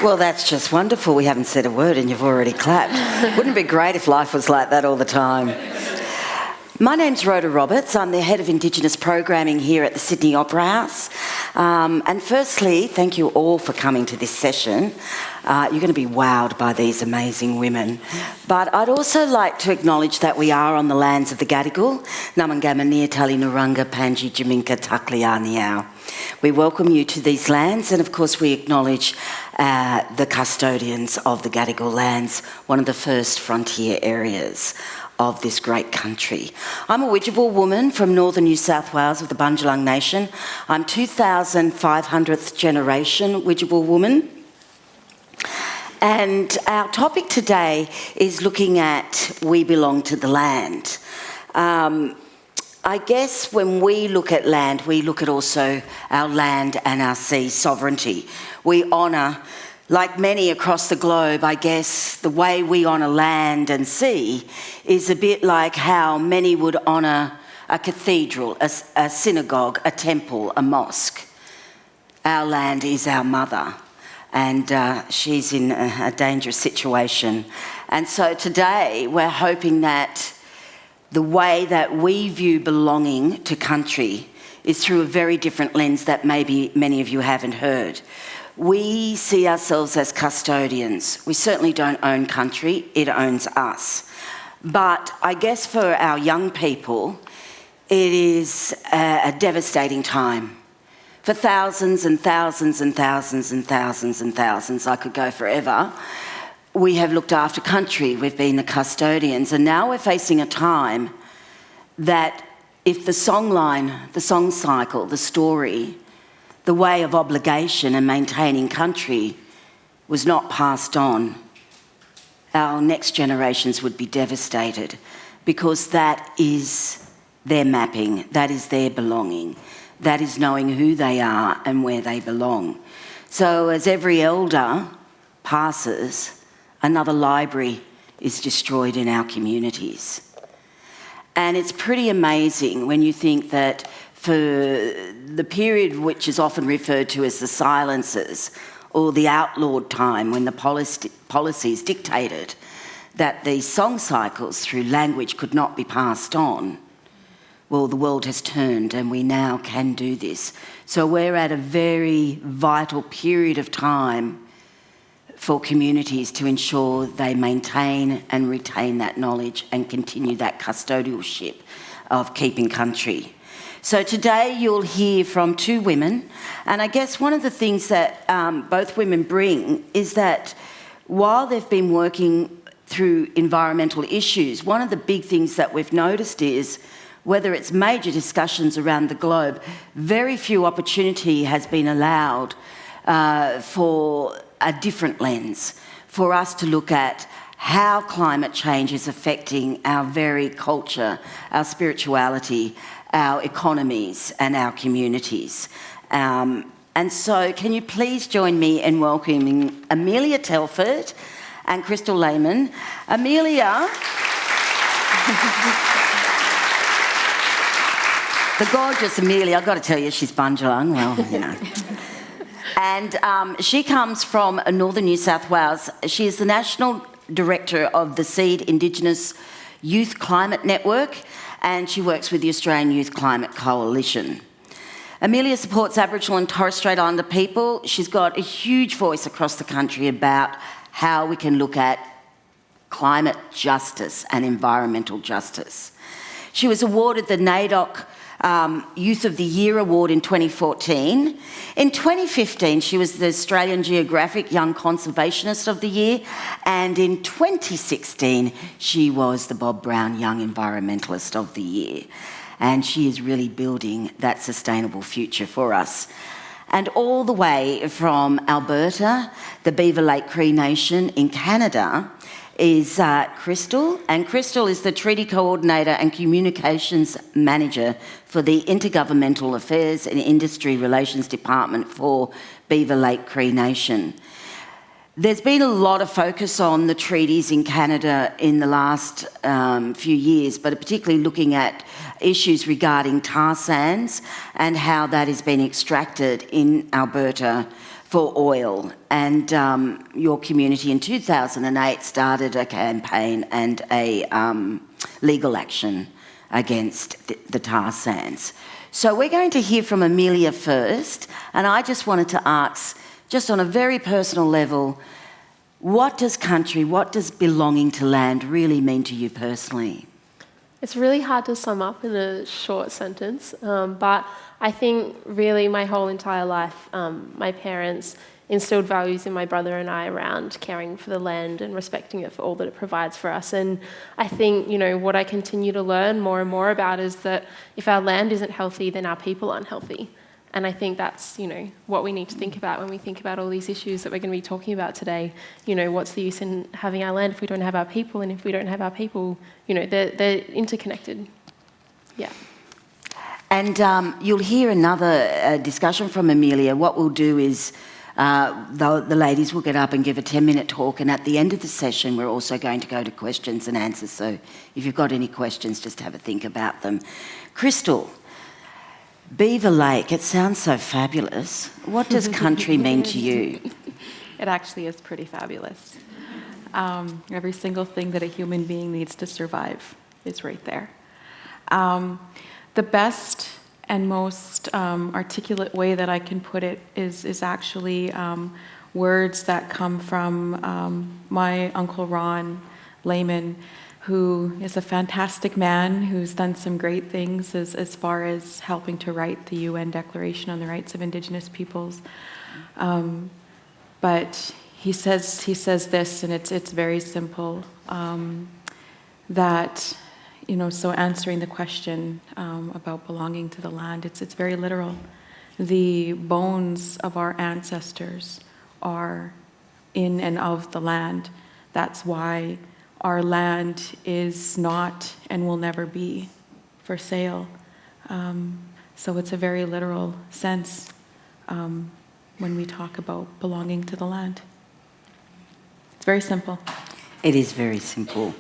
Well, that's just wonderful. We haven't said a word and you've already clapped. Wouldn't it be great if life was like that all the time? My name's Rhoda Roberts. I'm the Head of Indigenous Programming here at the Sydney Opera House. And firstly, thank you all for coming to this session. You're going to be wowed by these amazing women. But I'd also like to acknowledge that we are on the lands of the Gadigal, Lameman Amelia Telford, Panji, Jaminka, Taklia, Niau. We welcome you to these lands, and of course we acknowledge the custodians of the Gadigal lands, one of the first frontier areas of this great country. I'm a Widjabul woman from northern New South Wales of the Bundjalung Nation. I'm 2,500th generation Widjabul woman. And our topic today is looking at we belong to the land. I guess when we look at land, we look at also our land and our sea sovereignty. We honour, like many across the globe, I guess the way we honour land and sea is a bit like how many would honour a cathedral, a synagogue, a temple, a mosque. Our land is our mother, and she's in a dangerous situation. And so today we're hoping that the way that we view belonging to country is through a very different lens that maybe many of you haven't heard. We see ourselves as custodians. We certainly don't own country, it owns us. But I guess for our young people, it is a devastating time. For thousands and thousands and thousands and thousands and thousands, I could go forever, we have looked after country, we've been the custodians, and now we're facing a time that if the songline, the song cycle, the story, the way of obligation and maintaining country was not passed on, our next generations would be devastated, because that is their mapping, that is their belonging, that is knowing who they are and where they belong. So as every elder passes, another library is destroyed in our communities. And it's pretty amazing when you think that for the period which is often referred to as the silences or the outlawed time, when the policies dictated that these song cycles through language could not be passed on, well, the world has turned and we now can do this. So we're at a very vital period of time for communities to ensure they maintain and retain that knowledge and continue that custodialship of keeping country. So today you'll hear from two women, and I guess one of the things that both women bring is that while they've been working through environmental issues, one of the big things that we've noticed is whether it's major discussions around the globe, very few opportunity has been allowed for a different lens, for us to look at how climate change is affecting our very culture, our spirituality, our economies and our communities. And so can you please join me in welcoming Amelia Telford and Crystal Layman. Amelia, the gorgeous Amelia, I've got to tell you, she's Bundjalung, well, you know. And she comes from northern New South Wales. She is the National Director of the SEED Indigenous Youth Climate Network, and she works with the Australian Youth Climate Coalition. Amelia supports Aboriginal and Torres Strait Islander people. She's got a huge voice across the country about how we can look at climate justice and environmental justice. She was awarded the NAIDOC Youth of the Year Award in 2014. In 2015, she was the Australian Geographic Young Conservationist of the Year, and in 2016, she was the Bob Brown Young Environmentalist of the Year. And she is really building that sustainable future for us. And all the way from Alberta, the Beaver Lake Cree Nation in Canada, is Crystal, and Crystal is the Treaty Coordinator and Communications Manager for the Intergovernmental Affairs and Industry Relations Department for Beaver Lake Cree Nation. There's been a lot of focus on the treaties in Canada in the last few years, but particularly looking at issues regarding tar sands and how that has been extracted in Alberta for oil, and your community in 2008 started a campaign and a legal action against the tar sands. So we're going to hear from Amelia first, and I just wanted to ask, just on a very personal level, what does country, what does belonging to land really mean to you personally? It's really hard to sum up in a short sentence, but I think really my whole entire life, my parents instilled values in my brother and I around caring for the land and respecting it for all that it provides for us. And I think, you know, what I continue to learn more and more about is that if our land isn't healthy, then our people aren't healthy. And I think that's, you know, what we need to think about when we think about all these issues that we're going to be talking about today. You know, what's the use in having our land if we don't have our people? And if we don't have our people, you know, they're interconnected. Yeah. And you'll hear another discussion from Amelia. What we'll do is the ladies will get up and give a 10-minute talk, and at the end of the session we're also going to go to questions and answers. So if you've got any questions, just have a think about them. Crystal, Beaver Lake, it sounds so fabulous. What does country mean to you? It actually is pretty fabulous. Every single thing that a human being needs to survive is right there. The best and most articulate way that I can put it is actually words that come from my Uncle Ron, Layman, who is a fantastic man who's done some great things as far as helping to write the UN Declaration on the Rights of Indigenous Peoples. But he says this, and it's very simple, that, you know, so answering the question about belonging to the land, it's very literal. The bones of our ancestors are in and of the land. That's why our land is not and will never be for sale. So it's a very literal sense when we talk about belonging to the land. It's very simple. It is very simple.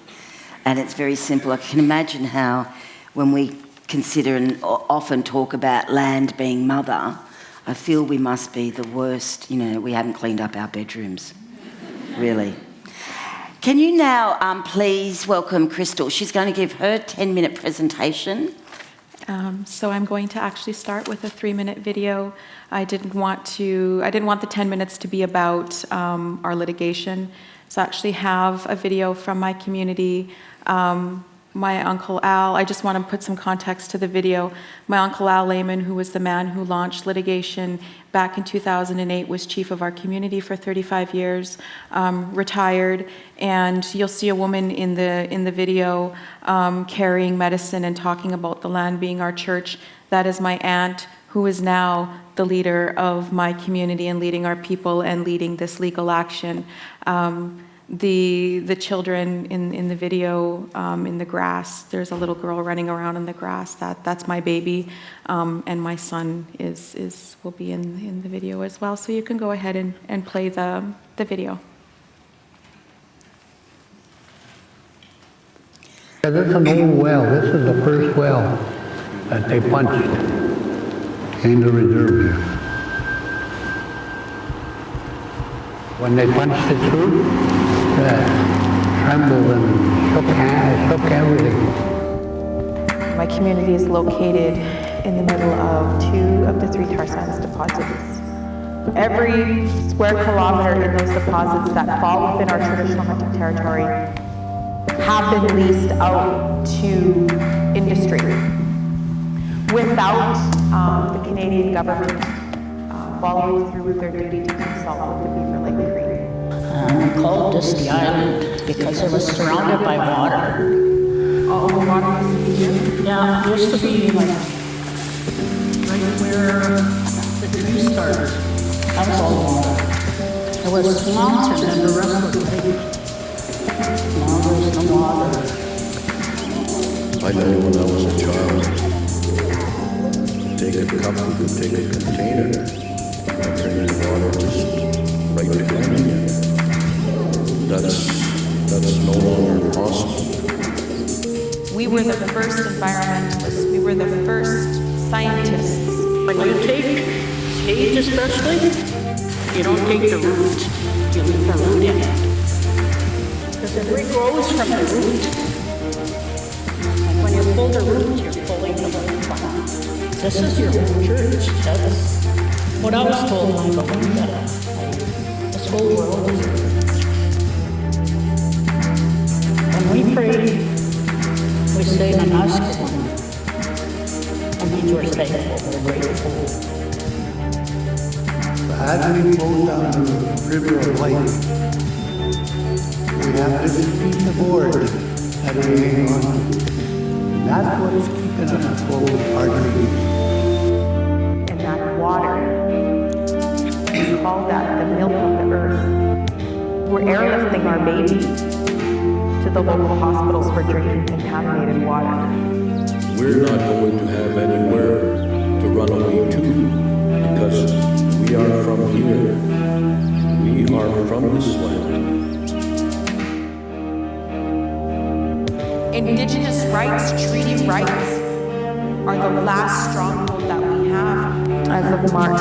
And it's very simple. I can imagine how when we consider and often talk about land being mother, I feel we must be the worst, you know, we haven't cleaned up our bedrooms, really. Can you now please welcome Crystal? She's going to give her 10-minute presentation. So I'm going to actually start with a 3-minute video. I didn't want the 10 minutes to be about our litigation. So I actually have a video from my community. My Uncle Al, I just want to put some context to the video. My Uncle Al Layman, who was the man who launched litigation back in 2008, was chief of our community for 35 years, retired, and you'll see a woman in the video carrying medicine and talking about the land being our church. That is my aunt, who is now the leader of my community and leading our people and leading this legal action. The children in the video, in the grass, there's a little girl running around in the grass. That's my baby, and my son will be in the video as well. So you can go ahead and play the video. Yeah, this is an old well. This is the first well that they punched in the reserve here. When they punched it through, trembled and shook everything. My community is located in the middle of 2 of the 3 tar sands deposits. Every square kilometer in those deposits that fall within our traditional hunting territory have been leased out to industry without the Canadian government following through with their duty to consult with the Beaver Lake Creek. We called this the island because it was surrounded by water. Oh, the water used to be here? Yeah, it used to be like right where the tree started. That was all water. There was mountain and the rest was lake. Now there's no water. I know when I was a child, take a cup, you could take a container, and bring the water just right behind you. That's no longer possible. We were the first environmentalists. We were the first scientists. When you take sage especially, You don't take the root, you leave the root in it. Because it regrows from the root. And when you pull the root, you're pulling the whole plant. This is your whole church. That's what I was told when I believed that. This whole world is a church. When we pray, we say an ask one. That means we're thankful, we're grateful. As we flow down the river of life, we have to defeat the board that we hang on to. And that's what's keeping us afloat, our dreams. And that water, we call that the milk of the earth. We're airlifting our babies to the local hospitals for drinking contaminated water. We're not going to have anywhere to run away to because we are from here. We are from this land. Indigenous rights, treaty rights, are the last stronghold that we have. As of March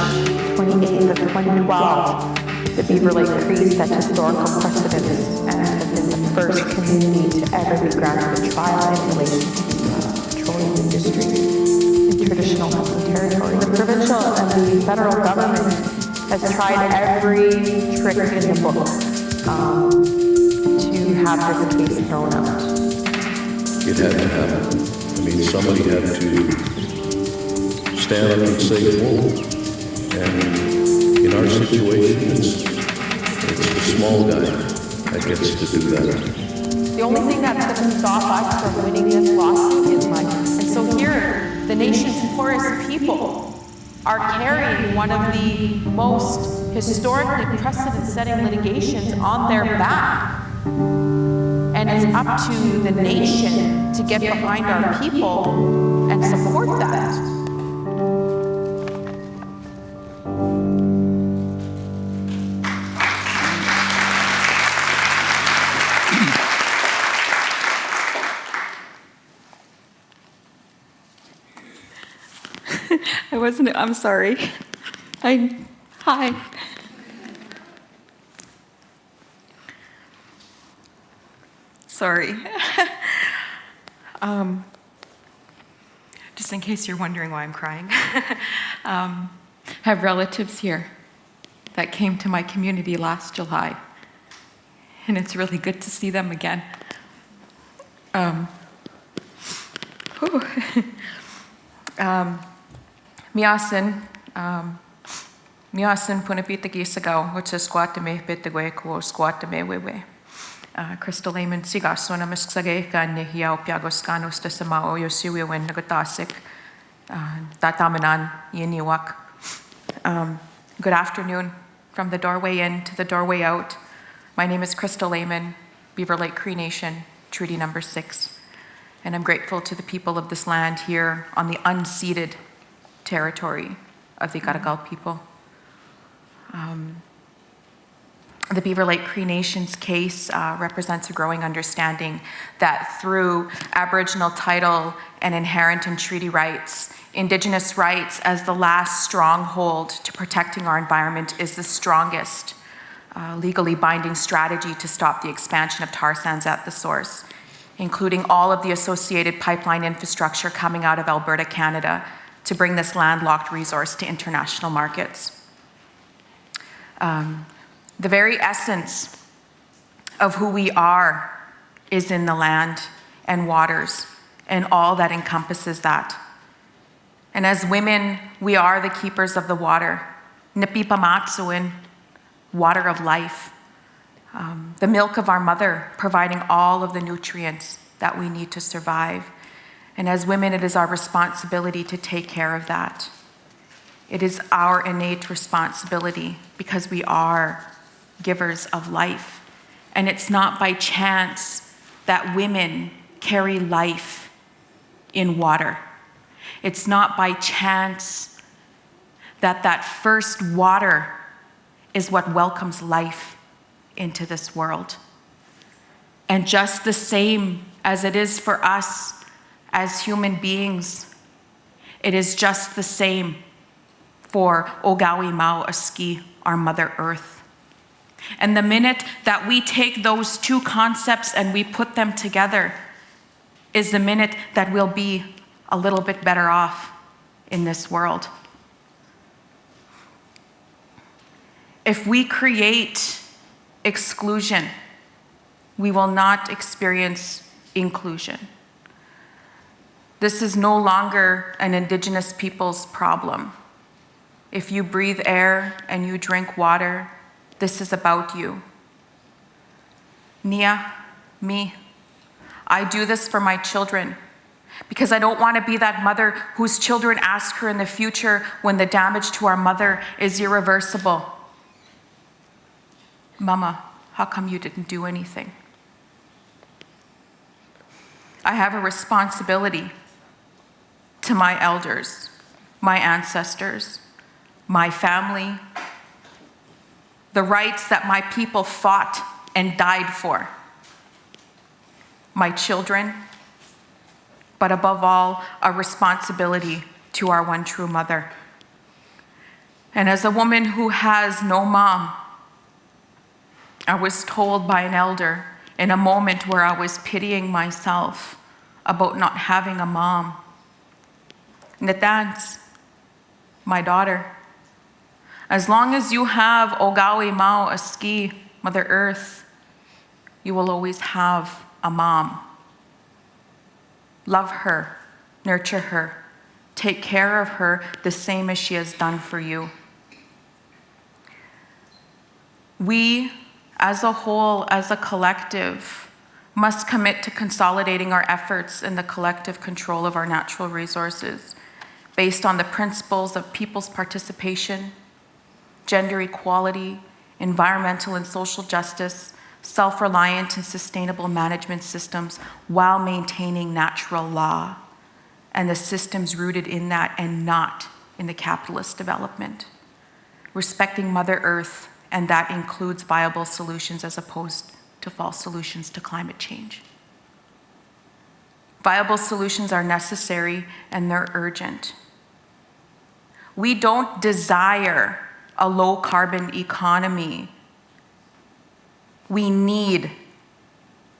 28th of 2012, the Beaver Lake Cree set historical precedents and have been the first community to ever be granted a trial in relation to the petroleum industry in traditional hunting territory. The provincial and the federal government has tried every trick in the book to have this case thrown out. It had to happen. I mean, somebody had to stand up and say, whoa. And in our situation, it's the small guy that gets to do that. The only thing that's going to stop us from winning this lawsuit is money. And so here, the nation's poorest people are carrying one of the most historically precedent-setting litigations on their back. And it's up to the nation to get behind our people and support that. I'm sorry. Hi. Sorry. Just in case you're wondering why I'm crying. I have relatives here that came to my community last July, and it's really good to see them again. Miasin punapita gisagaw, which is squat me pitagwe ko squat me wewe. Crystal Layman sigas on a misksage kan hiao piagos canos de samao yosuya when nagatasik tatamanan yeniwak. Good afternoon from the doorway in to the doorway out. My name is Crystal Layman, Beaver Lake Cree Nation, Treaty Number 6. And I'm grateful to the people of this land here on the unceded territory of the Garagal people. The Beaver Lake Cree Nation's case represents a growing understanding that through Aboriginal title and inherent and treaty rights, Indigenous rights as the last stronghold to protecting our environment is the strongest legally binding strategy to stop the expansion of tar sands at the source, including all of the associated pipeline infrastructure coming out of Alberta, Canada, to bring this landlocked resource to international markets. The very essence of who we are is in the land and waters and all that encompasses that. And as women, we are the keepers of the water. Nipipamatsuin, water of life. The milk of our mother, providing all of the nutrients that we need to survive. And as women, it is our responsibility to take care of that. It is our innate responsibility because we are givers of life. And it's not by chance that women carry life in water. It's not by chance that that first water is what welcomes life into this world. And just the same as it is for us as human beings, it is just the same for Ogawi Mau Aski our Mother Earth. And the minute that we take those two concepts and we put them together is the minute that we'll be a little bit better off in this world. If we create exclusion, we will not experience inclusion. This is no longer an Indigenous people's problem. If you breathe air and you drink water, this is about you. Nia, me, I do this for my children because I don't want to be that mother whose children ask her in the future when the damage to our mother is irreversible. Mama, how come you didn't do anything? I have a responsibility to my elders, my ancestors, my family, the rights that my people fought and died for, my children, but above all, a responsibility to our one true mother. And as a woman who has no mom, I was told by an elder in a moment where I was pitying myself about not having a mom, Natans, my daughter, as long as you have Ogawi Mao Aski, Mother Earth, you will always have a mom. Love her, nurture her, take care of her the same as she has done for you. We, as a whole, as a collective, must commit to consolidating our efforts in the collective control of our natural resources based on the principles of people's participation, gender equality, environmental and social justice, self-reliant and sustainable management systems while maintaining natural law and the systems rooted in that and not in the capitalist development. Respecting Mother Earth, and that includes viable solutions as opposed to false solutions to climate change. Viable solutions are necessary and they're urgent. We don't desire a low carbon economy. We need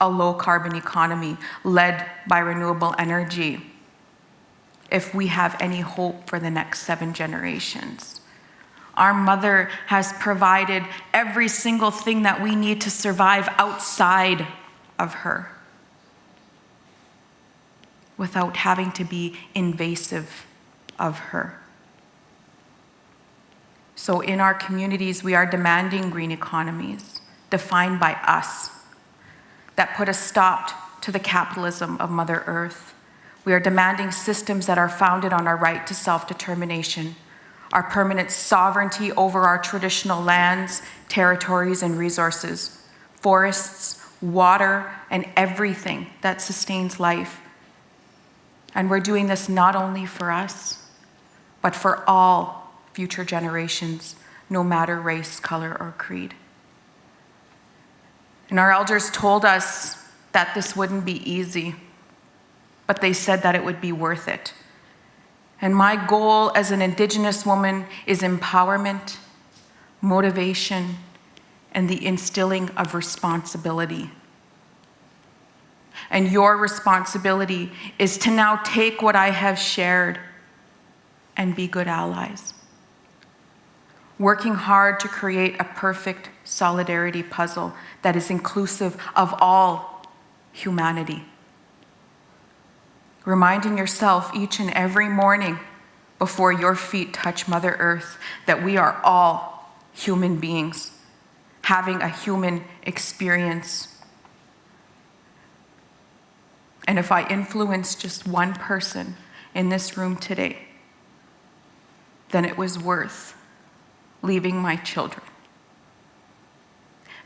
a low carbon economy led by renewable energy if we have any hope for the next 7 generations. Our mother has provided every single thing that we need to survive outside of her without having to be invasive of her. So in our communities, we are demanding green economies defined by us that put a stop to the capitalism of Mother Earth. We are demanding systems that are founded on our right to self-determination, our permanent sovereignty over our traditional lands, territories, and resources, forests, water, and everything that sustains life. And we're doing this not only for us, but for all future generations, no matter race, color, or creed. And our elders told us that this wouldn't be easy, but they said that it would be worth it. And my goal as an Indigenous woman is empowerment, motivation, and the instilling of responsibility. And your responsibility is to now take what I have shared and be good allies. Working hard to create a perfect solidarity puzzle that is inclusive of all humanity. Reminding yourself each and every morning before your feet touch Mother Earth that we are all human beings having a human experience. And if I influence just one person in this room today, then it was worth leaving my children.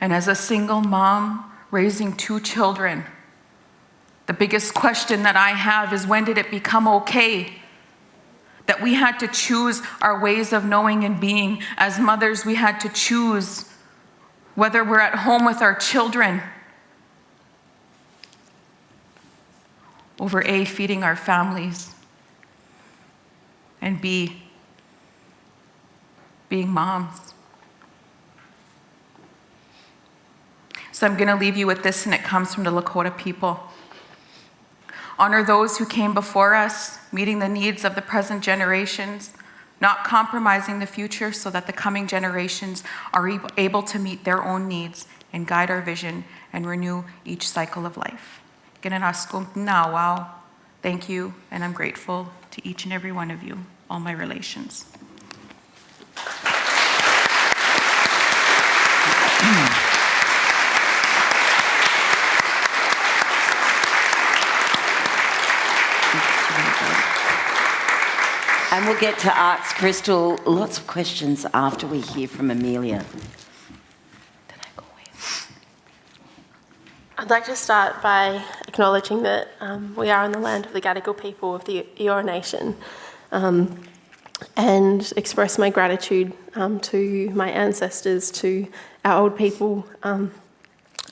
And as a single mom raising 2 children, the biggest question that I have is, when did it become okay that we had to choose our ways of knowing and being? As mothers, we had to choose whether we're at home with our children over A, feeding our families, and B, being moms. So I'm going to leave you with this, and it comes from the Lakota people. Honor those who came before us, meeting the needs of the present generations, not compromising the future so that the coming generations are able to meet their own needs and guide our vision and renew each cycle of life. Thank you, and I'm grateful to each and every one of you, all my relations. And we'll get to ask Crystal lots of questions after we hear from Amelia. I'd like to start by acknowledging that we are on the land of the Gadigal people of the Eora Nation, and express my gratitude to my ancestors, to our old people,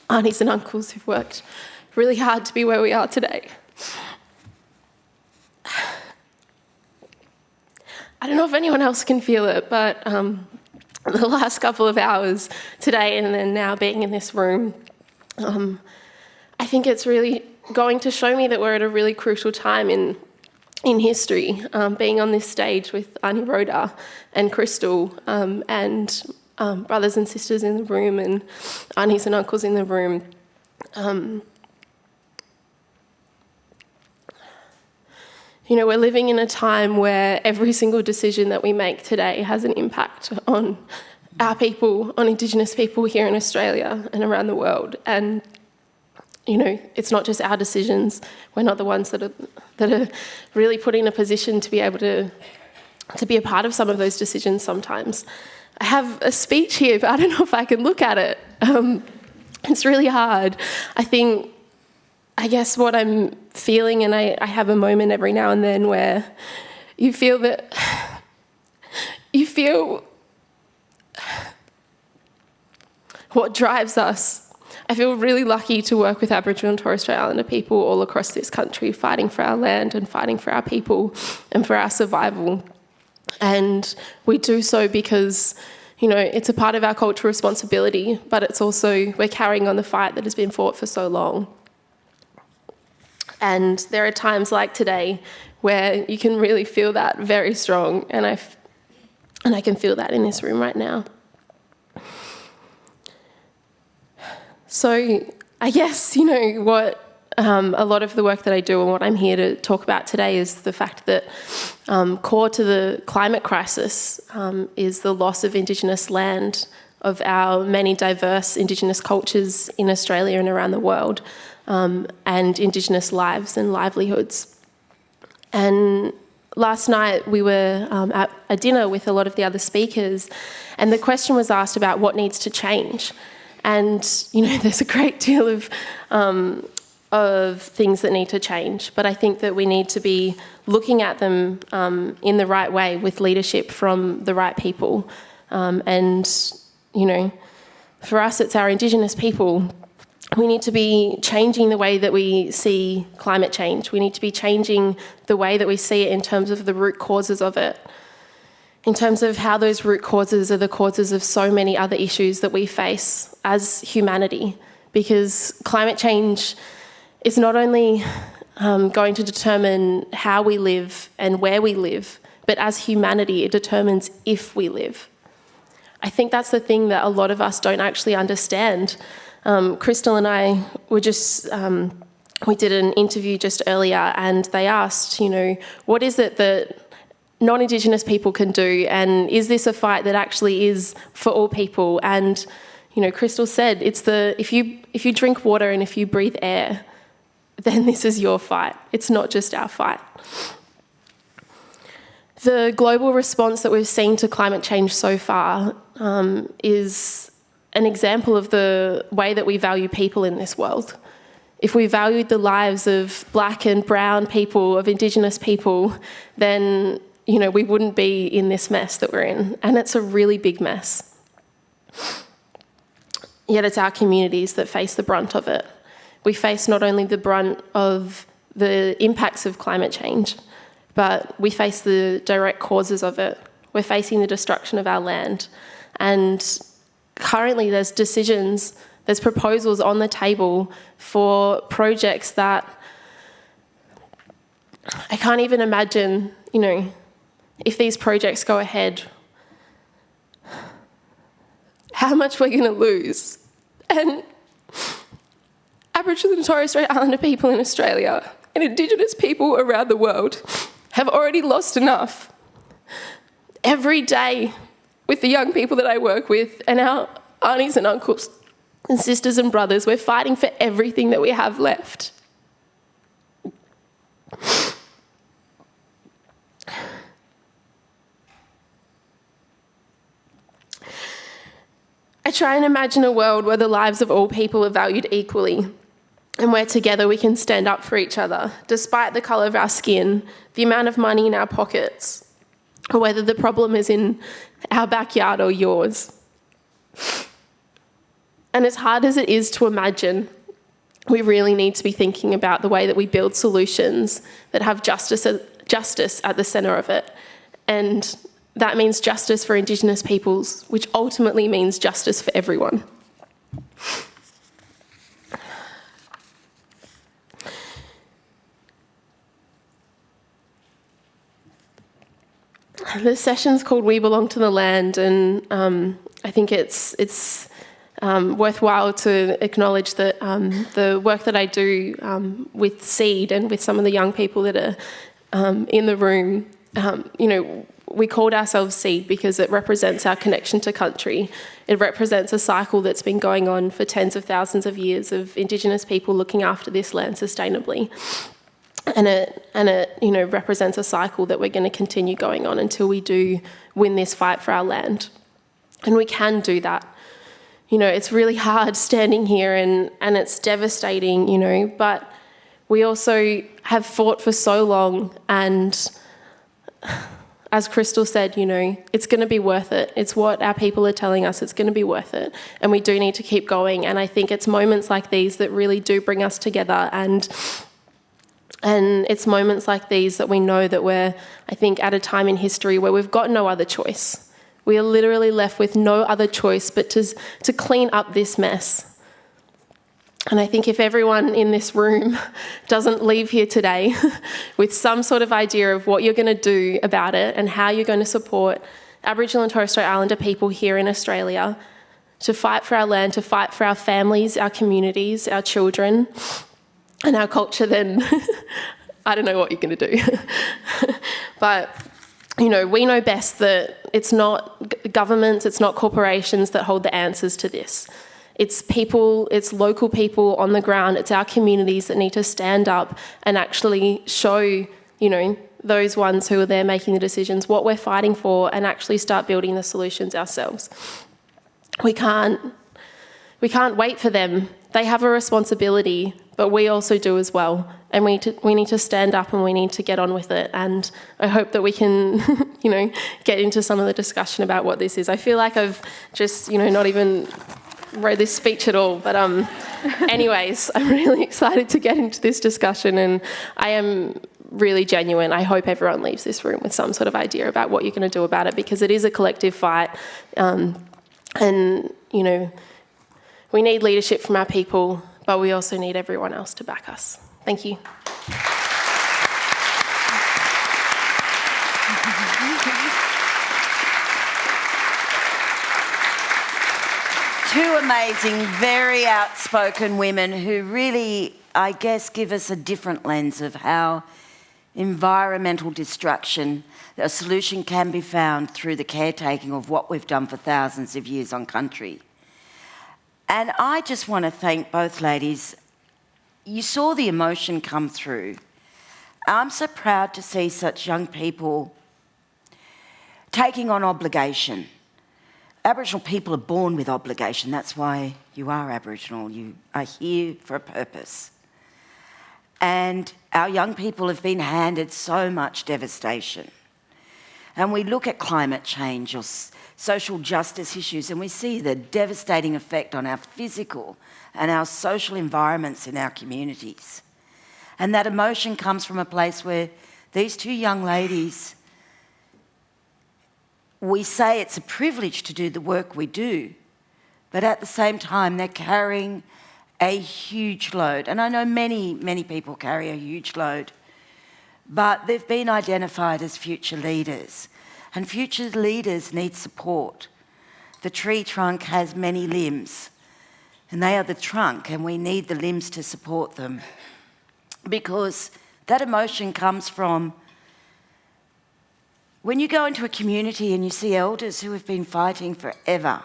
aunties and uncles who've worked really hard to be where we are today. I don't know if anyone else can feel it, but the last couple of hours today and then now being in this room, I think it's really going to show me that we're at a really crucial time in history, being on this stage with Auntie Rhoda and Crystal, and brothers and sisters in the room and aunties and uncles in the room. We're living in a time where every single decision that we make today has an impact on our people, on Indigenous people here in Australia and around the world. And, it's not just our decisions. We're not the ones that are really put in a position to be able to be a part of some of those decisions sometimes. I have a speech here, but I don't know if I can look at it. It's really hard. I guess what I'm feeling, and I have a moment every now and then where you feel what drives us. I feel really lucky to work with Aboriginal and Torres Strait Islander people all across this country, fighting for our land and fighting for our people and for our survival. And we do so because, it's a part of our cultural responsibility, but it's also, we're carrying on the fight that has been fought for so long. And there are times like today where you can really feel that very strong, and I can feel that in this room right now. So I guess, what a lot of the work that I do and what I'm here to talk about today is the fact that core to the climate crisis is the loss of Indigenous land, of our many diverse Indigenous cultures in Australia and around the world, and Indigenous lives and livelihoods. And last night we were at a dinner with a lot of the other speakers, and the question was asked about what needs to change. And, there's a great deal of things that need to change, but I think that we need to be looking at them in the right way with leadership from the right people. And, for us, it's our Indigenous people. We need to be changing the way that we see climate change. We need to be changing the way that we see it in terms of the root causes of it, in terms of how those root causes are the causes of so many other issues that we face as humanity. Because climate change is not only going to determine how we live and where we live, but as humanity, it determines if we live. I think that's the thing that a lot of us don't actually understand. Crystal and I were we did an interview just earlier, and they asked, what is it that non-Indigenous people can do, and is this a fight that actually is for all people? And Crystal said, if you drink water and if you breathe air, then this is your fight. It's not just our fight. The global response that we've seen to climate change so far is an example of the way that we value people in this world. If we valued the lives of Black and brown people, of Indigenous people, then we wouldn't be in this mess that we're in. And it's a really big mess. Yet it's our communities that face the brunt of it. We face not only the brunt of the impacts of climate change, but we face the direct causes of it. We're facing the destruction of our land. And currently there's decisions There's proposals on the table for projects that I can't even imagine, if these projects go ahead, how much we're going to lose. And Aboriginal and Torres Strait Islander people in Australia and Indigenous people around the world have already lost enough. Every day with the young people that I work with and our aunties and uncles and sisters and brothers, we're fighting for everything that we have left. I try and imagine a world where the lives of all people are valued equally and where together we can stand up for each other, despite the colour of our skin, the amount of money in our pockets, or whether the problem is in our backyard or yours. And as hard as it is to imagine, we really need to be thinking about the way that we build solutions that have justice at the centre of it. And that means justice for Indigenous peoples, which ultimately means justice for everyone. The session's called We Belong to the Land, and I think it's worthwhile to acknowledge that the work that I do with SEED and with some of the young people that are in the room, we called ourselves SEED because it represents our connection to country. It represents a cycle that's been going on for tens of thousands of years of Indigenous people looking after this land sustainably. And it represents a cycle that we're going to continue going on until we do win this fight for our land. And we can do that. It's really hard standing here and it's devastating, but we also have fought for so long, and as Crystal said, it's going to be worth it. It's what our people are telling us, it's going to be worth it. And we do need to keep going. And I think it's moments like these that really do bring us together, and it's moments like these that we know that we're, I think, at a time in history where we've got no other choice. We are literally left with no other choice but to clean up this mess. And I think if everyone in this room doesn't leave here today with some sort of idea of what you're going to do about it and how you're going to support Aboriginal and Torres Strait Islander people here in Australia to fight for our land, to fight for our families, our communities, our children, and our culture, then I don't know what you're going to do. But, we know best that it's not governments, it's not corporations that hold the answers to this. It's people, it's local people on the ground, it's our communities that need to stand up and actually show, those ones who are there making the decisions what we're fighting for, and actually start building the solutions ourselves. We can't wait for them. They have a responsibility, but we also do as well. And we need to stand up and we need to get on with it. And I hope that we can, get into some of the discussion about what this is. I feel like I've just, not even read this speech at all. But anyways, I'm really excited to get into this discussion, and I am really genuine. I hope everyone leaves this room with some sort of idea about what you're going to do about it, because it is a collective fight. And, we need leadership from our people, but we also need everyone else to back us. Thank you. Two amazing, very outspoken women who really, I guess, give us a different lens of how environmental destruction, a solution can be found through the caretaking of what we've done for thousands of years on country. And I just want to thank both ladies. You saw the emotion come through. I'm so proud to see such young people taking on obligation. Aboriginal people are born with obligation. That's why you are Aboriginal. You are here for a purpose. And our young people have been handed so much devastation. And we look at climate change or social justice issues, and we see the devastating effect on our physical and our social environments in our communities. And that emotion comes from a place where these two young ladies, we say it's a privilege to do the work we do, But at the same time, they're carrying a huge load. And I know many, many people carry a huge load. But they've been identified as future leaders. And future leaders need support. The tree trunk has many limbs. And they are the trunk, and we need the limbs to support them. Because that emotion comes from when you go into a community and you see elders who have been fighting forever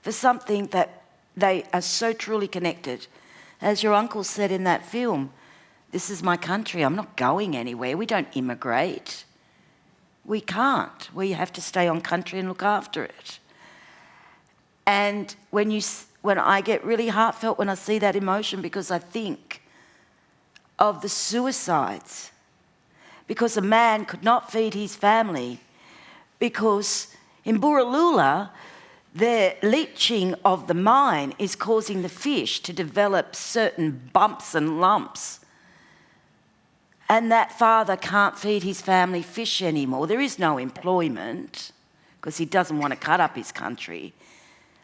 for something that they are so truly connected. As your uncle said in that film, this is my country, I'm not going anywhere. We don't immigrate. We can't. We have to stay on country and look after it. And when I get really heartfelt when I see that emotion, because I think of the suicides, because a man could not feed his family, because in Buralula, the leaching of the mine is causing the fish to develop certain bumps and lumps. And that father can't feed his family fish anymore. There is no employment because he doesn't want to cut up his country.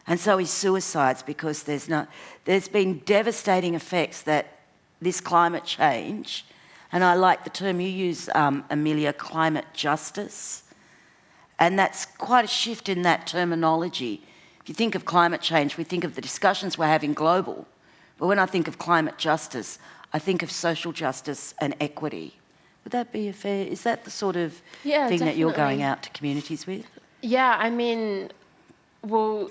And so he suicides because there's been devastating effects that this climate change, and I like the term you use, Amelia, climate justice. And that's quite a shift in that terminology. If you think of climate change, we think of the discussions we're having global. But when I think of climate justice, I think of social justice and equity. Would that be is that the sort of thing that you're going out to communities with? Yeah, I mean, well,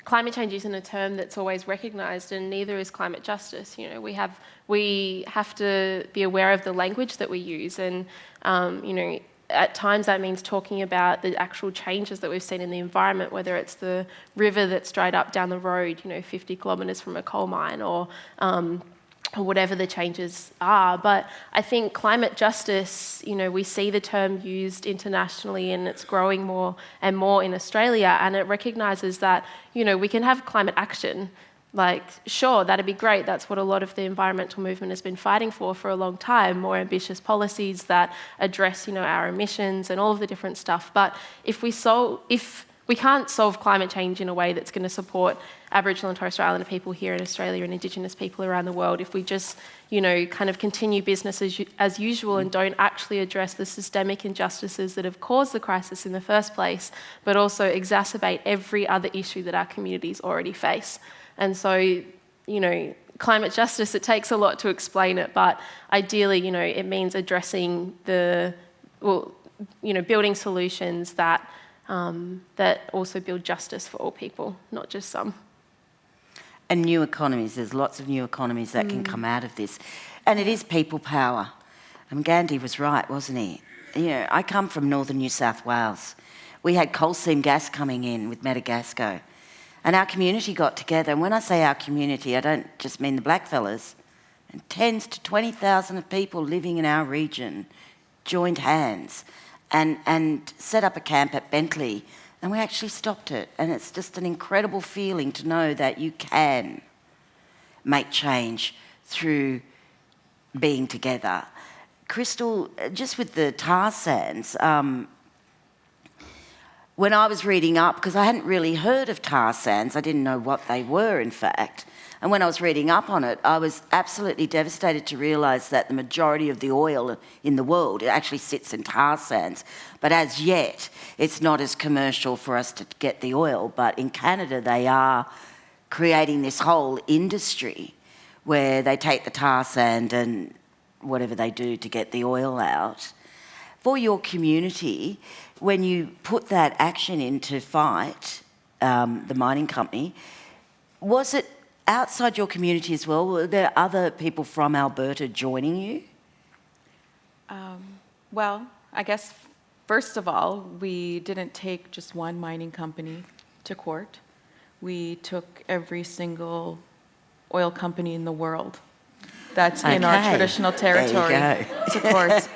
climate change isn't a term that's always recognised, and neither is climate justice. You know, we have to be aware of the language that we use, and you know, at times that means talking about the actual changes that we've seen in the environment, whether it's the river that's dried up down the road, you know, 50 kilometres from a coal mine, or whatever the changes are. But I think climate justice, you know, we see the term used internationally, and it's growing more and more in Australia, and it recognises that, you know, we can have climate action. Like, sure, that'd be great. That's what a lot of the environmental movement has been fighting for a long time, more ambitious policies that address, you know, our emissions and all of the different stuff. But if we can't solve climate change in a way that's going to support Aboriginal and Torres Strait Islander people here in Australia and Indigenous people around the world, if we just, you know, kind of continue business as usual and don't actually address the systemic injustices that have caused the crisis in the first place, but also exacerbate every other issue that our communities already face. And so, you know, climate justice, it takes a lot to explain it, but ideally, you know, it means addressing building solutions that also build justice for all people, not just some. And new economies, there's lots of new economies that can come out of this. And it is people power. And Gandhi was right, wasn't he? You know, I come from northern New South Wales. We had coal seam gas coming in with Madagascar. And our community got together, and when I say our community, I don't just mean the blackfellas. And 10,000 to 20,000 of people living in our region joined hands and set up a camp at Bentley, and we actually stopped it. And it's just an incredible feeling to know that you can make change through being together. Crystal, just with the tar sands, when I was reading up, because I hadn't really heard of tar sands, I didn't know what they were, in fact. And when I was reading up on it, I was absolutely devastated to realise that the majority of the oil in the world, it actually sits in tar sands. But as yet, it's not as commercial for us to get the oil. But in Canada, they are creating this whole industry where they take the tar sand and whatever they do to get the oil out. For your community, when you put that action in to fight the mining company, was it outside your community as well? Were there other people from Alberta joining you? Well, I guess first of all, we didn't take just one mining company to court. We took every single oil company in the world that's in our traditional territory to court.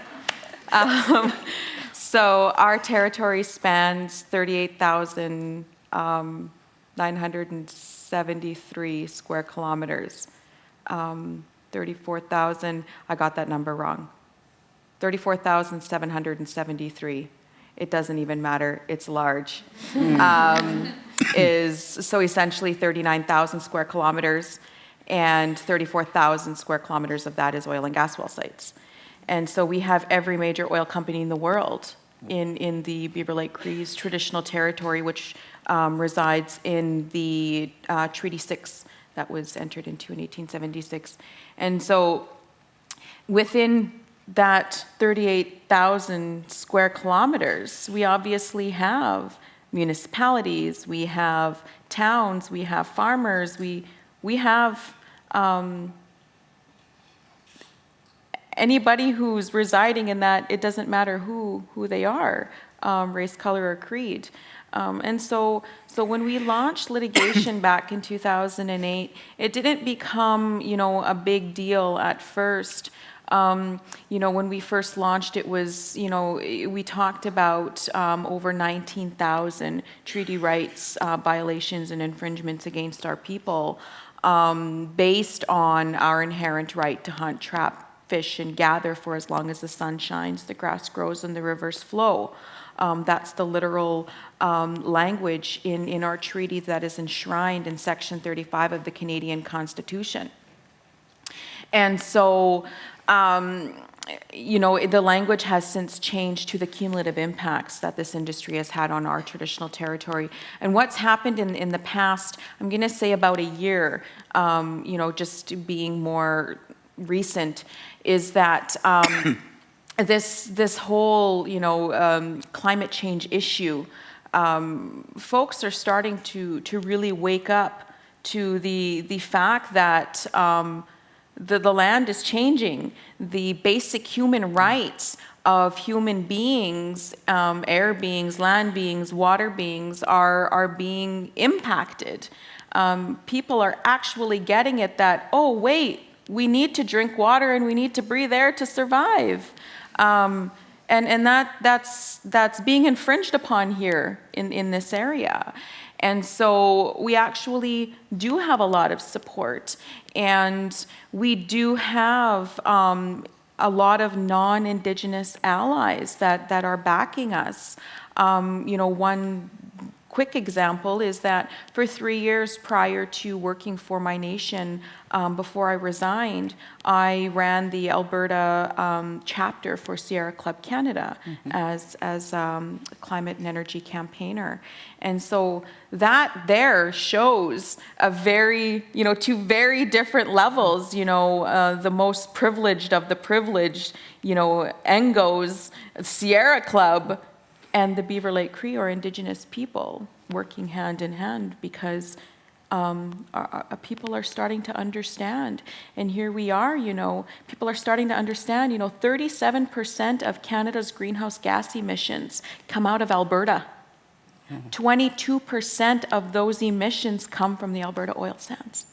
So our territory spans 38,973 square kilometers. 34,000, I got that number wrong. 34,773. It doesn't even matter, it's large. is, so essentially 39,000 square kilometers, and 34,000 square kilometers of that is oil and gas well sites. And so we have every major oil company in the world in the Beaver Lake Cree's traditional territory, which resides in the Treaty 6 that was entered into in 1876. And so within that 38,000 square kilometers, we obviously have municipalities, we have towns, we have farmers, we have anybody who's residing in that, it doesn't matter who they are, race, color, or creed. And so when we launched litigation back in 2008, it didn't become, a big deal at first. When we first launched, it was, we talked about over 19,000 treaty rights violations and infringements against our people, based on our inherent right to hunt, trap, fish, and gather for as long as the sun shines, the grass grows, and the rivers flow. That's the literal language in our treaty that is enshrined in Section 35 of the Canadian Constitution. And so, the language has since changed to the cumulative impacts that this industry has had on our traditional territory. And what's happened in the past, I'm going to say about a year, just being more recent, is that this whole climate change issue, folks are starting to really wake up to the fact that the land is changing. The basic human rights of human beings, air beings, land beings, water beings are being impacted. People are actually getting it that, oh wait, we need to drink water and we need to breathe air to survive. And that's being infringed upon here in this area. And so we actually do have a lot of support, and we do have a lot of non-Indigenous allies that are backing us. One quick example is that for 3 years prior to working for my nation, before I resigned, I ran the Alberta chapter for Sierra Club Canada as climate and energy campaigner. And so that there shows a very, two very different levels, the most privileged of the privileged, ENGO's Sierra Club, and the Beaver Lake Cree, or Indigenous people, working hand in hand, because our people are starting to understand. And here we are, people are starting to understand, 37% of Canada's greenhouse gas emissions come out of Alberta. 22% of those emissions come from the Alberta oil sands.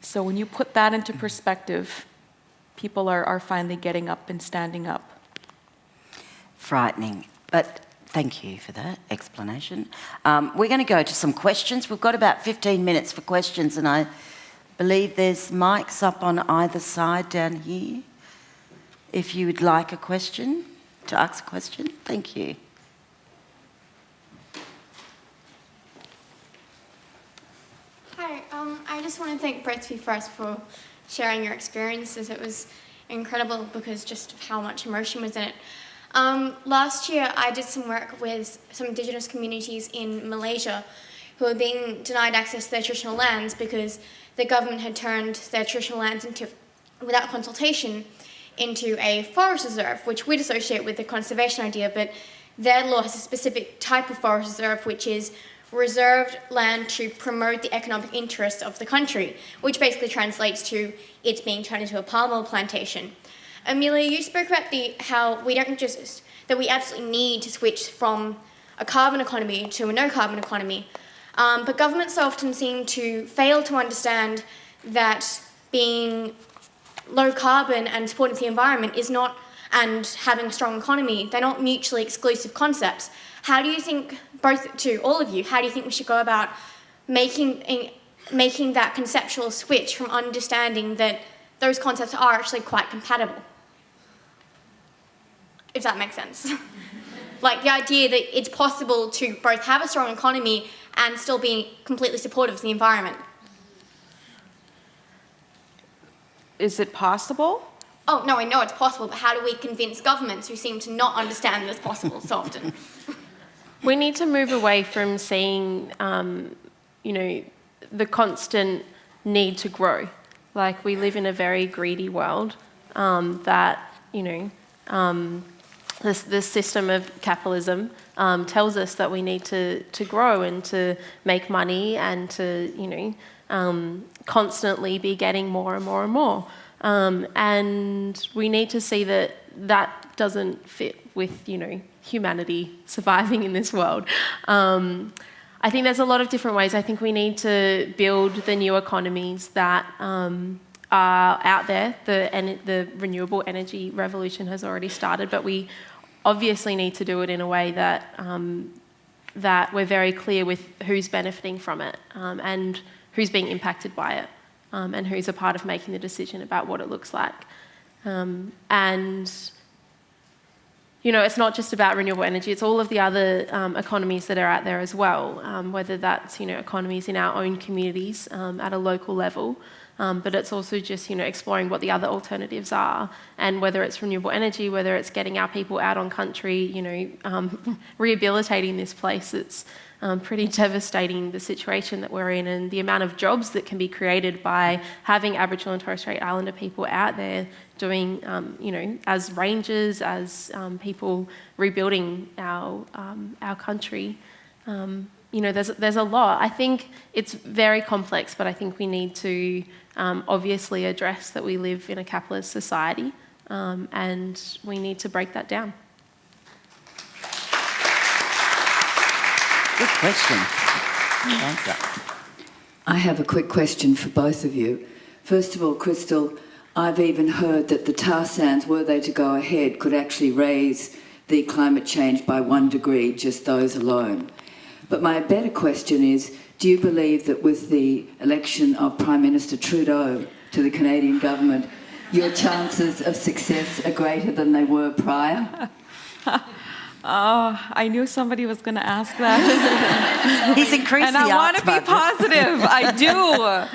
So when you put that into perspective, people are finally getting up and standing up. Frightening, but thank you for that explanation. We're going to go to some questions. We've got about 15 minutes for questions, and I believe there's mics up on either side down here. If you would like a question, to ask a question, thank you. Hi, I just want to thank Bretsy first for sharing your experiences. It was incredible because just of how much emotion was in it. Last year, I did some work with some Indigenous communities in Malaysia who were being denied access to their traditional lands because the government had turned their traditional lands into, without consultation, into a forest reserve, which we'd associate with the conservation idea, but their law has a specific type of forest reserve, which is reserved land to promote the economic interests of the country, which basically translates to it's being turned into a palm oil plantation. Amelia, you spoke about how we don't just, that we absolutely need to switch from a carbon economy to a no carbon economy. But governments so often seem to fail to understand that being low carbon and supporting the environment is not, and having a strong economy, they're not mutually exclusive concepts. How do you think, both to all of you, how do you think we should go about making that conceptual switch from understanding that those concepts are actually quite compatible? If that makes sense. Like the idea that it's possible to both have a strong economy and still be completely supportive of the environment. Is it possible? Oh, no, I know it's possible, but how do we convince governments who seem to not understand that it's possible so often? We need to move away from seeing, the constant need to grow. Like, we live in a very greedy world that, this system of capitalism tells us that we need to grow and to make money and to, constantly be getting more and more and more. And we need to see that that doesn't fit with, humanity surviving in this world. I think there's a lot of different ways. I think we need to build the new economies that are out there. The renewable energy revolution has already started, but we obviously need to do it in a way that that we're very clear with who's benefiting from it and who's being impacted by it and who's a part of making the decision about what it looks like. It's not just about renewable energy, it's all of the other economies that are out there as well, whether that's, economies in our own communities at a local level, but it's also just, exploring what the other alternatives are, and whether it's renewable energy, whether it's getting our people out on country, rehabilitating this place. It's pretty devastating, the situation that we're in, and the amount of jobs that can be created by having Aboriginal and Torres Strait Islander people out there doing, as rangers, as people rebuilding our country. There's a lot. I think it's very complex, but I think we need to obviously address that we live in a capitalist society, and we need to break that down. Good question. I have a quick question for both of you. First of all, Crystal, I've even heard that the tar sands, were they to go ahead, could actually raise the climate change by 1 degree, just those alone. But my better question is, do you believe that with the election of Prime Minister Trudeau to the Canadian government, your chances of success are greater than they were prior? Oh, I knew somebody was going to ask that. He's increased and the I want arts to be budget. positive. I do.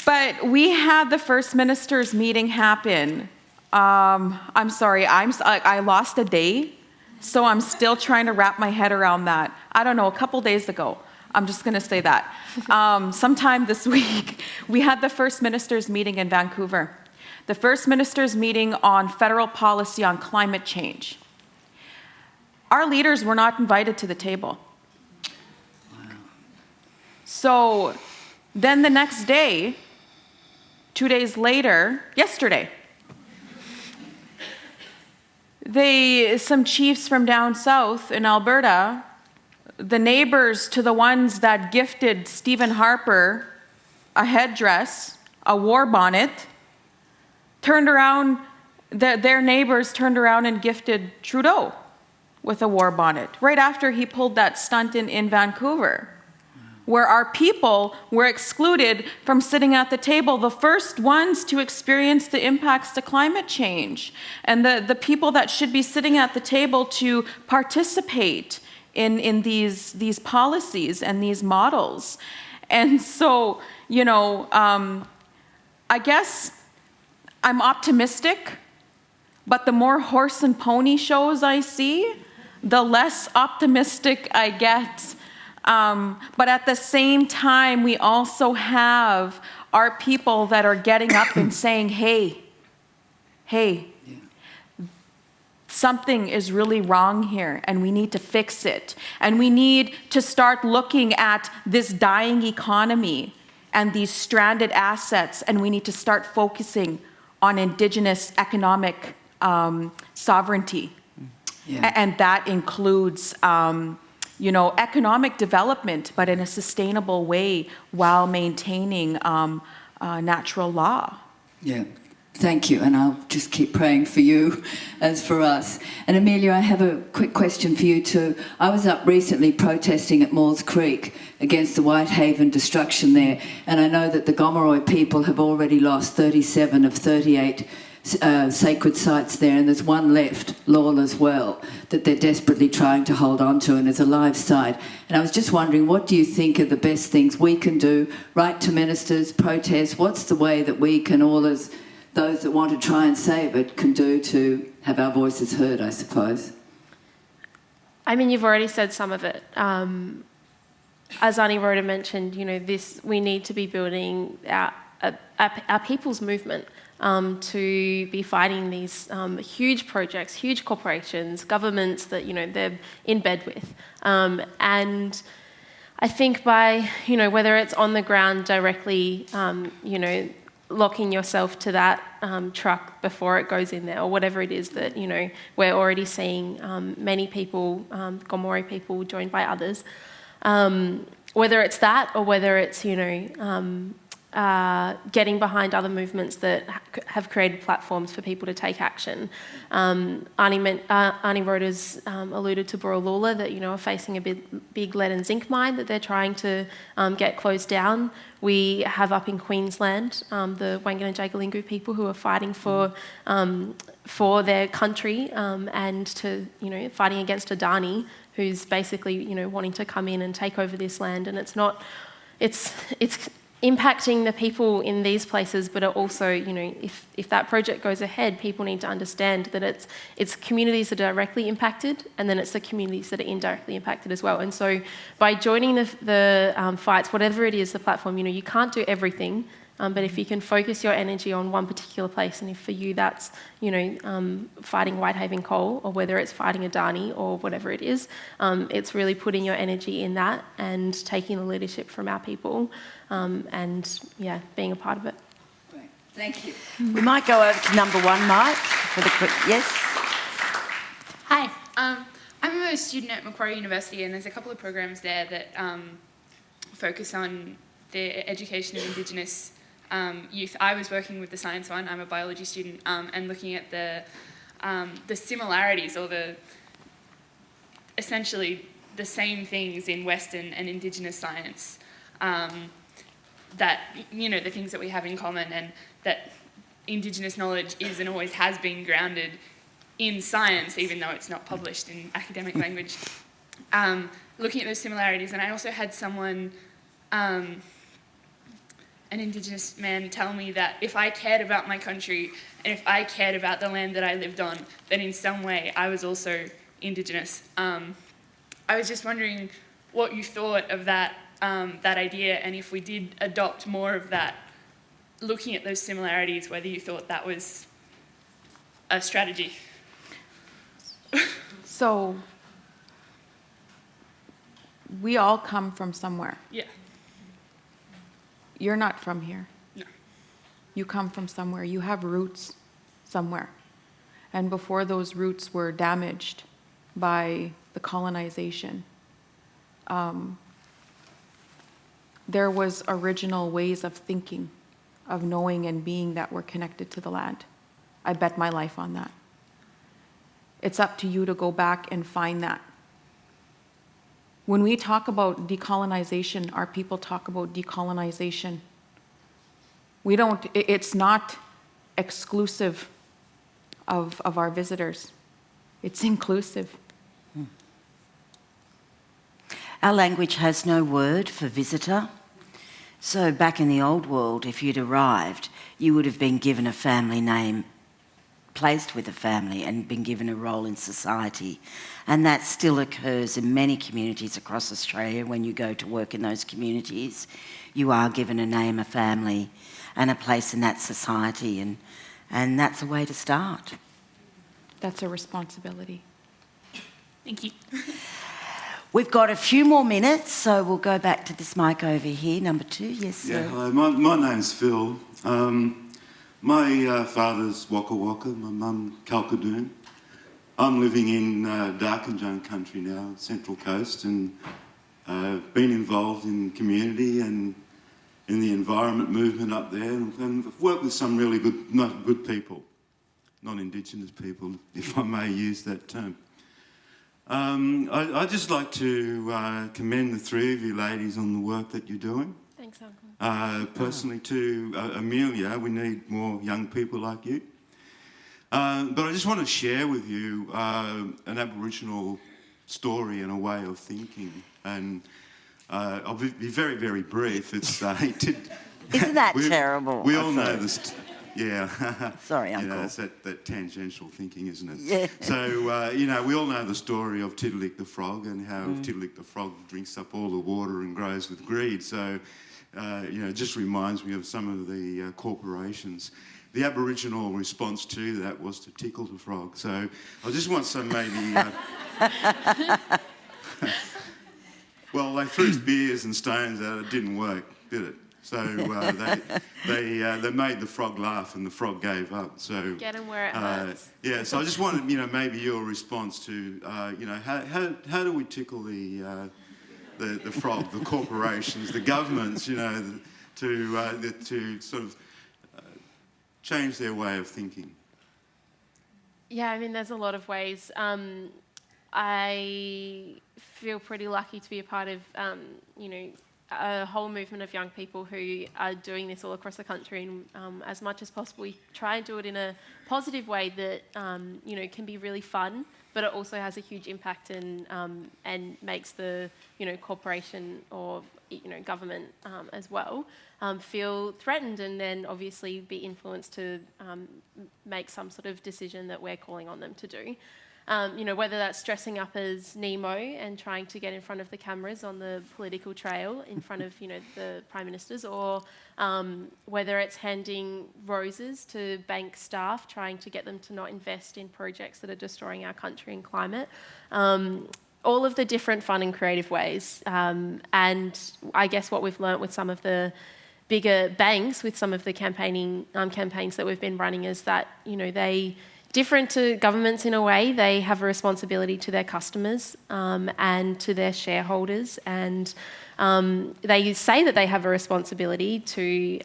But we had the First Minister's meeting happen. I'm sorry, I lost a day, so I'm still trying to wrap my head around that. I don't know, a couple days ago. I'm just going to say that. Sometime this week, we had the First Minister's meeting in Vancouver. The First Minister's meeting on federal policy on climate change. Our leaders were not invited to the table. Wow. So then the next day, 2 days later, yesterday, some chiefs from down south in Alberta, the neighbors to the ones that gifted Stephen Harper a headdress, a war bonnet, turned around, their neighbors turned around and gifted Trudeau with a war bonnet, right after he pulled that stunt in Vancouver, where our people were excluded from sitting at the table, the first ones to experience the impacts to climate change, and the people that should be sitting at the table to participate in these policies and these models. And so, I guess I'm optimistic, but the more horse and pony shows I see, the less optimistic I get. But at the same time, we also have our people that are getting up and saying, hey, something is really wrong here, and we need to fix it. And we need to start looking at this dying economy and these stranded assets, and we need to start focusing on Indigenous economic sovereignty. Yeah. And that includes, economic development, but in a sustainable way while maintaining natural law. Yeah. Thank you, and I'll just keep praying for you as for us. And Amelia, I have a quick question for you too. I was up recently protesting at Maules Creek against the Whitehaven destruction there, and I know that the Gomeroi people have already lost 37 of 38 sacred sites there, and there's one left, Laurel as well, that they're desperately trying to hold on to, and it's a live site. And I was just wondering, what do you think are the best things we can do? Write to ministers, protest. What's the way that we can all, as those that want to try and save it, can do to have our voices heard, I suppose? I mean, you've already said some of it. As Ani Rhoda mentioned, we need to be building our people's movement to be fighting these huge projects, huge corporations, governments that, they're in bed with. And I think by, whether it's on the ground directly, locking yourself to that truck before it goes in there, or whatever it is that, we're already seeing many people, Gomori people joined by others, whether it's that or whether it's, getting behind other movements that have created platforms for people to take action. Ani Rhoda's alluded to Borroloola that, are facing a big lead and zinc mine that they're trying to get closed down. We have up in Queensland the Wangan and Jagalingou people who are fighting for their country and to, fighting against Adani, who's basically, wanting to come in and take over this land. And it's impacting the people in these places, but it also, if that project goes ahead, people need to understand that it's communities that are directly impacted, and then it's the communities that are indirectly impacted as well. And so by joining the fights, whatever it is, the platform, you can't do everything, but if you can focus your energy on one particular place, and if for you that's, fighting Whitehaven Coal, or whether it's fighting Adani or whatever it is, it's really putting your energy in that and taking the leadership from our people, and being a part of it. Great. Thank you. We might go over to number one, Mike, for the quick, yes? Hi, I'm a student at Macquarie University, and there's a couple of programs there that focus on the education of Indigenous youth. I was working with the science one. I'm a biology student, and looking at the similarities, or essentially the same things in Western and Indigenous science, that, the things that we have in common, and that Indigenous knowledge is and always has been grounded in science, even though it's not published in academic language. Looking at those similarities, and I also had someone, an Indigenous man, tell me that if I cared about my country and if I cared about the land that I lived on, then in some way I was also Indigenous. I was just wondering what you thought of that idea, and if we did adopt more of that, looking at those similarities, whether you thought that was a strategy. So, we all come from somewhere. Yeah. You're not from here. No. You come from somewhere. You have roots somewhere. And before those roots were damaged by the colonization, there was original ways of thinking, of knowing and being that were connected to the land. I bet my life on that. It's up to you to go back and find that. When we talk about decolonization, our people talk about decolonization. It's not exclusive of our visitors. It's inclusive. Our language has no word for visitor. So back in the old world, if you'd arrived, you would have been given a family name, placed with a family, and been given a role in society. And that still occurs in many communities across Australia. When you go to work in those communities, you are given a name, a family, and a place in that society, and that's a way to start. That's a responsibility. Thank you. We've got a few more minutes, so we'll go back to this mic over here, number 2. Yes, sir. Yeah, hello. My name's Phil. My father's Waka Waka, my mum Kalkadoon. I'm living in Darkinjung country now, Central Coast, and been involved in community and in the environment movement up there, and I've worked with some really good people, non-Indigenous people, if I may use that term. I'd just like to commend the three of you ladies on the work that you're doing. Thanks, Uncle. Personally to Amelia, we need more young people like you. But I just want to share with you an Aboriginal story and a way of thinking. And I'll be very, very brief. It's Isn't that terrible? We all know this. Yeah. Sorry, Uncle. You know, it's that tangential thinking, isn't it? Yeah. So, you know, we all know the story of Tiddalik the frog and how Tiddalik the frog drinks up all the water and grows with greed. So, you know, it just reminds me of some of the corporations. The Aboriginal response to that was to tickle the frog. So I just want some maybe... well, they threw beers and stones at it. It didn't work, did it? So they made the frog laugh and the frog gave up. So Get him where it hurts. Yeah, so I just wanted, you know, maybe your response to, you know, how do we tickle the frog, the corporations, the governments, you know, to sort of change their way of thinking? Yeah, I mean, there's a lot of ways. I feel pretty lucky to be a part of, you know, a whole movement of young people who are doing this all across the country, and as much as possible, we try and do it in a positive way that, you know, can be really fun, but it also has a huge impact and makes the, you know, corporation or, you know, government as well feel threatened, and then obviously be influenced to make some sort of decision that we're calling on them to do. You know, whether that's dressing up as Nemo and trying to get in front of the cameras on the political trail in front of, you know, the prime ministers, or whether it's handing roses to bank staff, trying to get them to not invest in projects that are destroying our country and climate. All of the different fun and creative ways. And I guess what we've learnt with some of the bigger banks, with some of the campaigns that we've been running, is that, you know, they... different to governments in a way, they have a responsibility to their customers and to their shareholders, and they say that they have a responsibility to,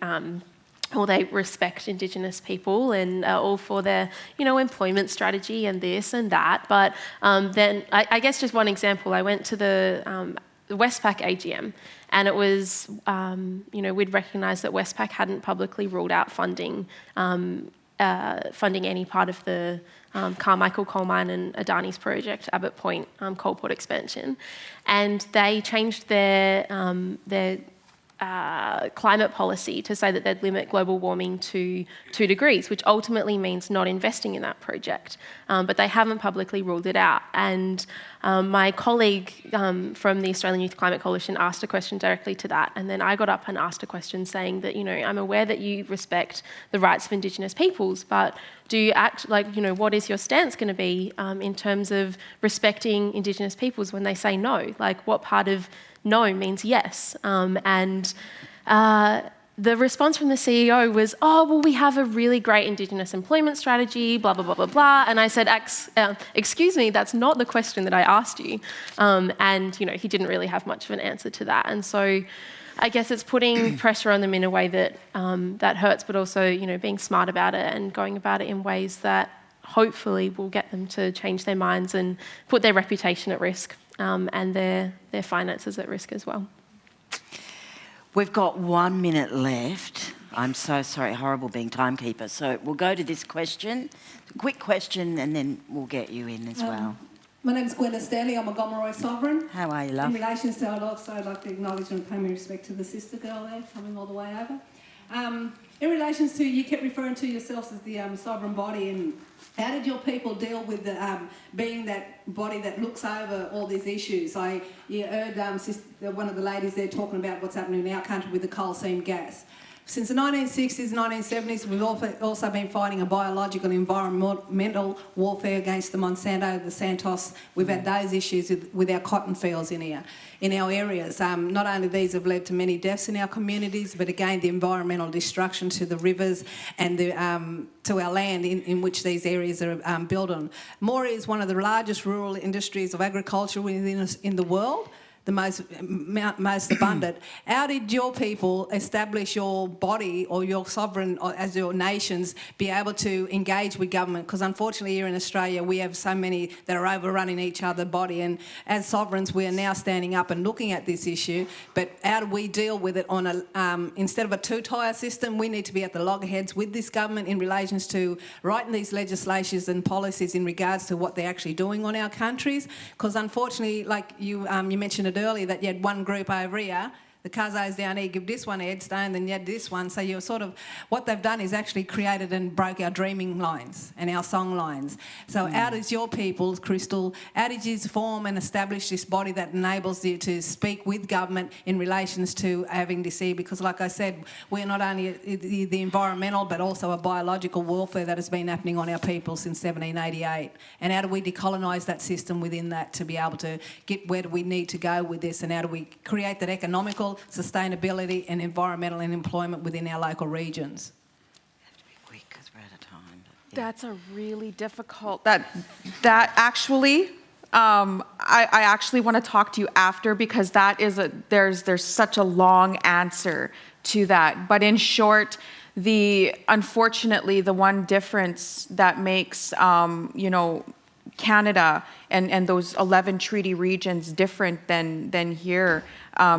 or they respect Indigenous people and are all for their, you know, employment strategy and this and that. But then, I guess just one example, I went to the Westpac AGM, and it was, you know, we'd recognised that Westpac hadn't publicly ruled out funding any part of the Carmichael coal mine and Adani's project, Abbott Point coal port expansion, and they changed their climate policy to say that they'd limit global warming to 2 degrees, which ultimately means not investing in that project. But they haven't publicly ruled it out. And my colleague from the Australian Youth Climate Coalition asked a question directly to that. And then I got up and asked a question saying that, you know, I'm aware that you respect the rights of Indigenous peoples, but do you act like, you know, what is your stance going to be in terms of respecting Indigenous peoples when they say no? Like, what part of no means yes? The response from the CEO was, oh, well, we have a really great Indigenous employment strategy, blah, blah, blah, blah, blah. And I said, excuse me, that's not the question that I asked you. And, you know, he didn't really have much of an answer to that. And so I guess it's putting pressure on them in a way that that hurts, but also, you know, being smart about it and going about it in ways that hopefully will get them to change their minds and put their reputation at risk and their finances at risk as well. We've got 1 minute left. I'm so sorry, horrible being timekeeper. So we'll go to this question, quick question, and then we'll get you in as well. My name's Gwenda Stanley. I'm a Gomeroi sovereign. How are you, love? In relation to, I'd also like to acknowledge and pay my respect to the sister girl there, coming all the way over. In relation to, you kept referring to yourselves as the sovereign body, and how did your people deal with the, being that body that looks over all these issues? You heard one of the ladies there talking about what's happening in our country with the coal seam gas. Since the 1960s, 1970s, we've also been fighting a biological and environmental warfare against the Monsanto, the Santos. We've had those issues with our cotton fields in our areas. Not only these have led to many deaths in our communities, but again, the environmental destruction to the rivers and to our land in which these areas are built on. Maury is one of the largest rural industries of agriculture in the world. the most abundant. How did your people establish your body or your sovereign, or as your nations, be able to engage with government? Because unfortunately here in Australia we have so many that are overrunning each other's body, and as sovereigns we are now standing up and looking at this issue, but how do we deal with it on a, instead of a two-tier system, we need to be at the loggerheads with this government in relation to writing these legislations and policies in regards to what they're actually doing on our countries. Because unfortunately, like you mentioned it earlier, that you had one group over here, the Kazos down here give this one a headstone, then you had this one. So you're sort of, what they've done is actually created and broke our dreaming lines and our song lines. So how does your people, Crystal, how did you form and establish this body that enables you to speak with government in relations to having this here? Because like I said, we're not only the environmental but also a biological warfare that has been happening on our people since 1788. And how do we decolonise that system within that to be able to get where do we need to go with this, and how do we create that economical sustainability and environmental and employment within our local regions? Have to be quick because we're out of time. That's a really difficult, that actually, I actually want to talk to you after, because that is there's such a long answer to that. But in short, unfortunately, the one difference that makes, Canada and those 11 treaty regions different than here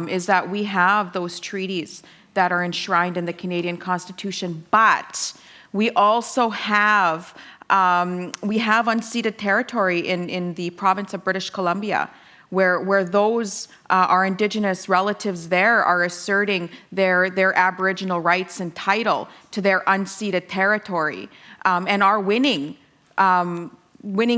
is that we have those treaties that are enshrined in the Canadian Constitution, but we also have unceded territory in the province of British Columbia, where those our Indigenous relatives there are asserting their Aboriginal rights and title to their unceded territory, and are winning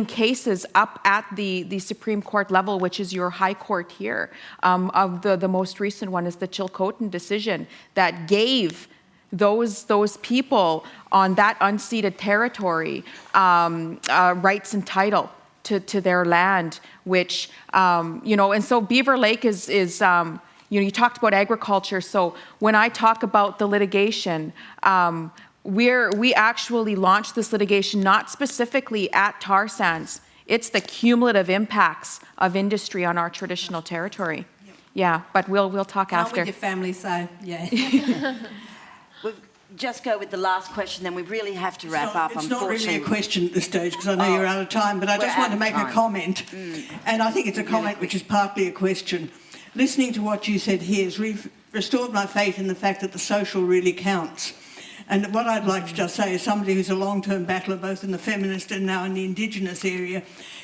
cases up at the Supreme Court level, which is your high court here. Of the most recent one is the Chilcotin decision that gave those people on that unceded territory rights and title to their land, which, and so Beaver Lake is you talked about agriculture. So when I talk about the litigation, we actually launched this litigation not specifically at tar sands. It's the cumulative impacts of industry on our traditional territory. Yep. Yeah, but we'll talk after. With your family, so yeah. We'll just go with the last question, then we really have to wrap up. It's not really a question at this stage because I know you're out of time, but I just want to make a comment, and I think it's a comment which is partly a question. Listening to what you said here has restored my faith in the fact that the social really counts. And what I'd like to just say, as somebody who's a long-term battler both in the feminist and now in the Indigenous area,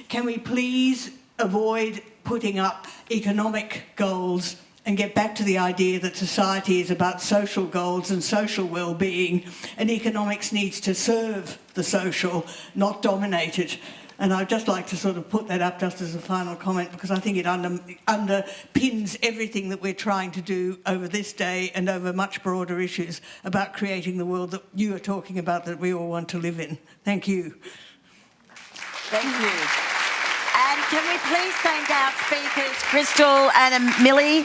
can we please avoid putting up economic goals and get back to the idea that society is about social goals and social well-being, and economics needs to serve the social, not dominate it. And I'd just like to sort of put that up just as a final comment, because I think it underpins everything that we're trying to do over this day and over much broader issues about creating the world that you are talking about, that we all want to live in. Thank you. Thank you. And can we please thank our speakers, Crystal and Millie?